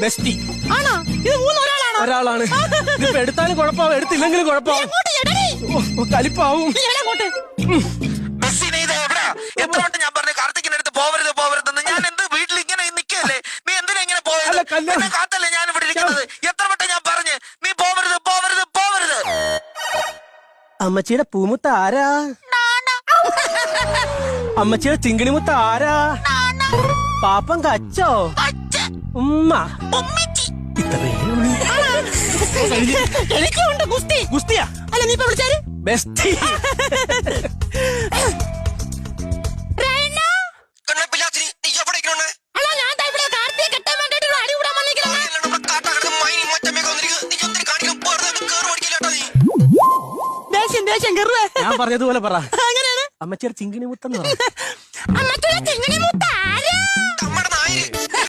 Bestie. ആണോ? ഇത് മൂന്ന് ഒരാളാണോ? ഒരാളാണ്. ഇതിപ്പോ എടുത്താലും കുഴപ്പമാവും, എടുത്തില്ലെങ്കിലും കുഴപ്പമാവും. കലിപ്പാവും. എത്ര വട്ടം ഞാൻ പറഞ്ഞു കാർത്തിക്കിന്റെ അടുത്ത് പോവരുത് പോവരുതെന്ന്. ഞാൻ എന്ത് വീട്ടിൽ ഇങ്ങനെ നിൽക്കല്ലേ? നീ എന്തിനാ ഇങ്ങനെ പോയത്? എന്നെ കാത്തല്ലേ ഞാൻ ഇവിടെ ഇരിക്കുന്നത്? എത്ര വട്ടം ഞാൻ പറഞ്ഞു നീ പോവരുത് പോവരുത് പോവരുത്. അമ്മച്ചിയുടെ പൂമുത്ത ആരാ? അമ്മച്ചിയുടെ ചിങ്കിണിമുത്ത ആരാ? പാപ്പം കച്ചോ? ഉമ്മ? എനിക്കുണ്ട് ഗുസ്തി. ഗുസ്തിയാ? അല്ല നീ ഇപ്പൊ വിളിച്ചാല് ബെസ്റ്റി. ഞാൻ പറഞ്ഞതുപോലെ പറ. അമ്മച്ചിയുടെ ചിങ്കിണി മുത്തെന്ന് പറ. അമ്മച്ചിയുടെ ചിങ്കിണി മുത്ത ആരാ?